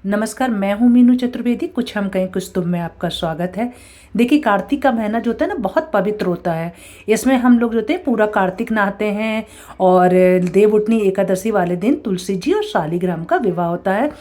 नमस्कार, मैं हूँ मीनू चतुर्वेदी। कुछ हम कहें कुछ तुम में आपका स्वागत है। देखिए, कार्तिक का महीना जो होता है ना, बहुत पवित्र होता है। इसमें हम लोग जो होते हैं पूरा कार्तिक नहाते हैं और देवउठनी एकादशी वाले दिन तुलसी जी और शालिग्राम का विवाह होता है।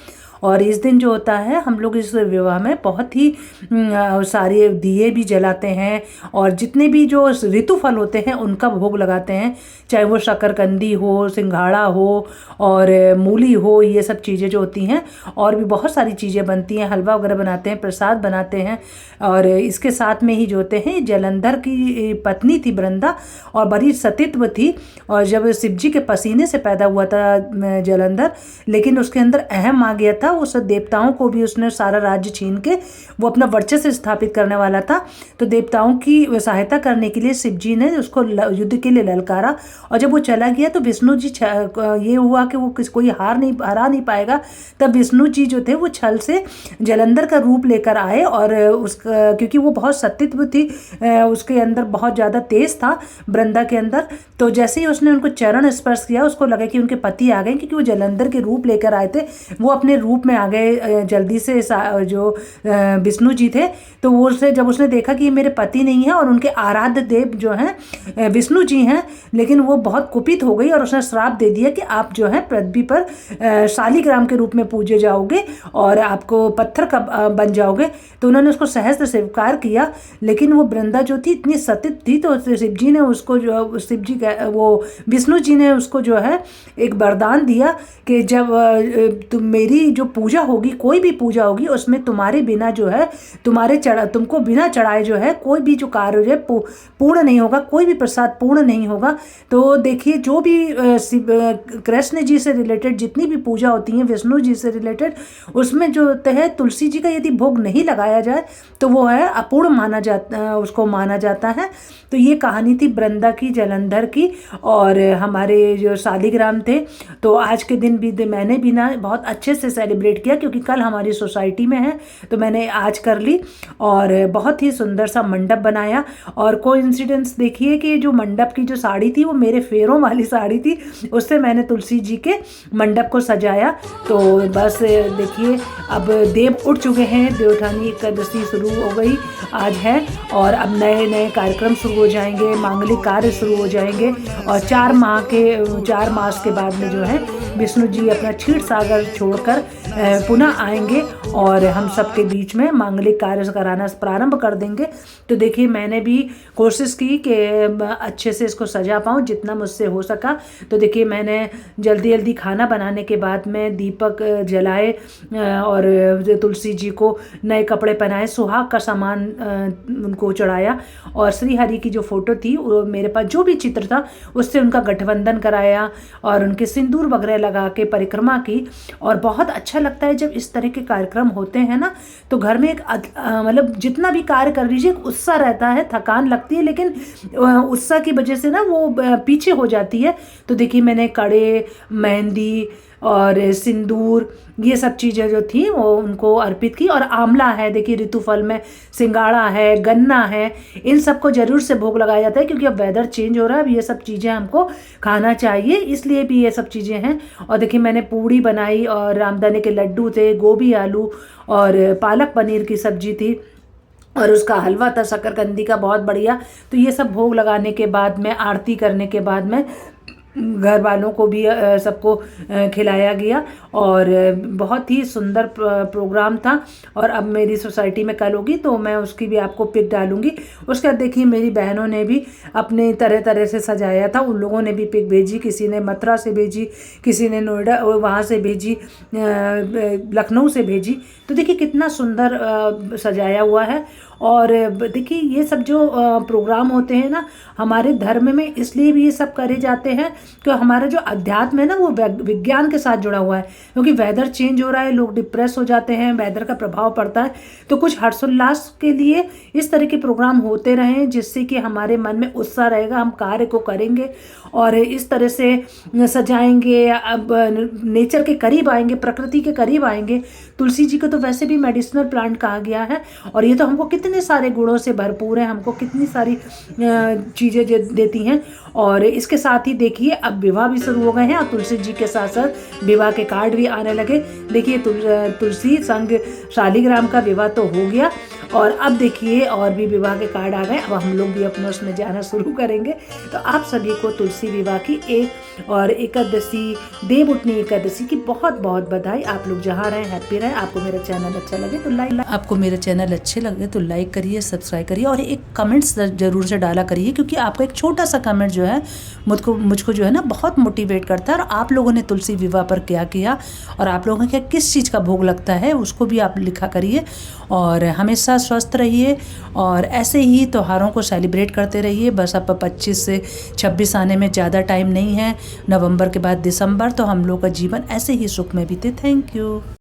और इस दिन जो होता है, हम लोग इस विवाह में बहुत ही सारे दिए भी जलाते हैं और जितने भी जो ऋतु फल होते हैं उनका भोग लगाते हैं, चाहे वो शकरकंदी हो, सिंघाड़ा हो और मूली हो। ये सब चीज़ें जो होती हैं, और भी बहुत सारी चीज़ें बनती हैं, हलवा वगैरह बनाते हैं, प्रसाद बनाते हैं। और इसके साथ में ही जो होते हैं, जलंधर की पत्नी थी वृंदा और बड़ी सतीत्व थी। और जब शिव जी के पसीने से पैदा हुआ था जलंधर, लेकिन उसके अंदर अहम आ गया था। उस देवताओं को भी उसने सारा राज्य छीन के वो अपना वर्चस्व स्थापित करने वाला था। तो देवताओं की सहायता करने के लिए शिव जी ने उसको युद्ध के लिए ललकारा। और जब वो चला गया तो विष्णु जी ये हुआ कि वो कोई हरा नहीं पाएगा। तब विष्णु जी जो थे वो छल से जलंधर का रूप लेकर आए और उसका, क्योंकि वो बहुत सतीत्व थी, उसके अंदर बहुत ज़्यादा तेज था वृंदा के अंदर। तो जैसे ही उसने उनको चरण स्पर्श किया, उसको लगा कि उनके पति आ गए, क्योंकि वो जलंधर के रूप लेकर आए थे। वो अपने रूप में आ गए जल्दी से। जो विष्णु जी थे, तो वो जब उसने देखा कि ये मेरे पति नहीं है और उनके आराध्य देव जो हैं विष्णु जी हैं, लेकिन वो बहुत कुपित हो गई और उसने श्राप दे दिया कि आप जो है पृथ्वी पर शालिग्राम के रूप में पूजे जाओगे और आपको पत्थर का बन जाओगे। तो उन्होंने उसको सहस्त्र स्वीकार किया। लेकिन वो वृंदा जो थी इतनी सतीत थी, तो शिव जी ने उसको जो विष्णु जी ने उसको जो है एक वरदान दिया कि जब मेरी जो पूजा होगी, कोई भी पूजा होगी, उसमें तुम्हारे बिना जो है तुमको बिना चढ़ाए जो है कोई भी जो कार्य है पूर्ण नहीं होगा, कोई भी प्रसाद पूर्ण नहीं होगा। तो देखिए, जो भी कृष्ण जी से रिलेटेड जितनी भी पूजा होती है, विष्णु जी से रिलेटेड, उसमें जो होता है तुलसी जी का यदि भोग नहीं लगाया जाए तो वो है अपूर्ण उसको माना जाता है। तो ये कहानी थी वृंदा की, जलंधर की। और हमारे जो शालिग्राम थे, तो आज के दिन भी मैंने भी ना बहुत अच्छे से सेलिब्रेट किया, क्योंकि कल हमारी सोसाइटी में है तो मैंने आज कर ली। और बहुत ही सुंदर सा मंडप बनाया। और कोइंसिडेंस देखिए कि जो मंडप की जो साड़ी थी वो मेरे फेरों वाली साड़ी थी, उससे मैंने तुलसी जी के मंडप को सजाया। तो बस देखिए, अब देव उठ चुके हैं, देवउठानी एकादशी शुरू हो गई आज है, और अब नए नए कार्यक्रम शुरू हो जाएंगे, मांगलिक कार्य शुरू हो जाएंगे। और 4 मास के बाद में जो है विष्णु जी अपना क्षीर सागर छोड़कर पुनः आएंगे और हम सबके बीच में मांगलिक कार्य कराना प्रारंभ कर देंगे। तो देखिए, मैंने भी कोशिश की कि अच्छे से इसको सजा पाऊँ जितना मुझसे हो सका। तो देखिए, मैंने जल्दी जल्दी खाना बनाने के बाद में दीपक जलाए और तुलसी जी को नए कपड़े पहनाए, सुहाग का सामान उनको चढ़ाया। और श्री हरि की जो फोटो थी, वो मेरे पास जो भी चित्र था उससे उनका गठबंधन कराया और उनके सिंदूर वगैरह लगा के परिक्रमा की। और बहुत अच्छा लगता है जब इस तरह के कार्यक्रम होते हैं ना, तो घर में एक मतलब जितना भी कार्य कर लीजिए एक उत्साह रहता है, थकान लगती है लेकिन उत्साह की वजह से ना वो पीछे हो जाती है। तो देखिए, मैंने कड़े, मेहंदी और सिंदूर, ये सब चीज़ें जो थी वो उनको अर्पित की। और आंवला है, देखिए ऋतुफल में सिंगाड़ा है, गन्ना है, इन सबको जरूर से भोग लगाया जाता है, क्योंकि अब वेदर चेंज हो रहा है, अब ये सब चीज़ें हमको खाना चाहिए, इसलिए भी ये सब चीज़ें हैं। और देखिए, मैंने पूड़ी बनाई और रामदाने के लड्डू थे, गोभी आलू और पालक पनीर की सब्जी थी और उसका हलवा था शकरकंदी का, बहुत बढ़िया। तो ये सब भोग लगाने के बाद में, आरती करने के बाद में घर वालों को भी सबको खिलाया गया और बहुत ही सुंदर प्रोग्राम था। और अब मेरी सोसाइटी में कल होगी तो मैं उसकी भी आपको पिक डालूंगी। उसके बाद देखिए, मेरी बहनों ने भी अपने तरह तरह से सजाया था, उन लोगों ने भी पिक भेजी, किसी ने मथुरा से भेजी, किसी ने नोएडा वहाँ से भेजी, लखनऊ से भेजी। तो देखिए, कितना सुंदर सजाया हुआ है। और देखिए, ये सब जो प्रोग्राम होते हैं ना हमारे धर्म में, इसलिए भी ये सब करे जाते हैं कि हमारा जो अध्यात्म है ना वो विज्ञान के साथ जुड़ा हुआ है। क्योंकि वेदर चेंज हो रहा है, लोग डिप्रेस हो जाते हैं, वेदर का प्रभाव पड़ता है। तो कुछ हर्षोल्लास के लिए इस तरह के प्रोग्राम होते रहें, जिससे कि हमारे मन में उत्साह रहेगा, हम कार्य को करेंगे और इस तरह से सजाएंगे, अब नेचर के करीब आएंगे, प्रकृति के करीब आएंगे। तुलसी जी को तो वैसे भी मेडिसिनल प्लांट कहा गया है और ये तो हमको कितने सारे गुणों से भरपूर है, हमको कितनी सारी चीज़ें देती हैं। और इसके साथ ही देखिए, अब विवाह भी शुरू हो गए हैं और तुलसी जी के साथ साथ विवाह के कार्ड भी आने लगे। देखिए तुलसी संग शालिग्राम का विवाह तो हो गया और अब देखिए और भी विवाह के कार्ड आ गए। अब हम लोग भी अपने उसमें जाना शुरू करेंगे। तो आप सभी को तुलसी विवाह की एक और एकादशी, देवउठनी एकादशी की बहुत बहुत बधाई। आप लोग जहाँ रहें हैप्पी रहें। आपको मेरा चैनल अच्छा लगे तो आपको मेरे चैनल अच्छे लगे तो लाइक करिए, सब्सक्राइब करिए और एक कमेंट्स जरूर से डाला करिए, क्योंकि आपका एक छोटा सा कमेंट जो है मुझको जो है ना बहुत मोटिवेट करता है। और आप लोगों ने तुलसी विवाह पर क्या किया और आप लोगों के किस चीज़ का भोग लगता है उसको भी आप लिखा करिए। और हमेशा स्वस्थ रहिए और ऐसे ही त्योहारों को सेलिब्रेट करते रहिए। बस अब 25 से 26 आने में ज़्यादा टाइम नहीं है, नवंबर के बाद दिसंबर, तो हम लोग का जीवन ऐसे ही सुख में बीते। Thank you.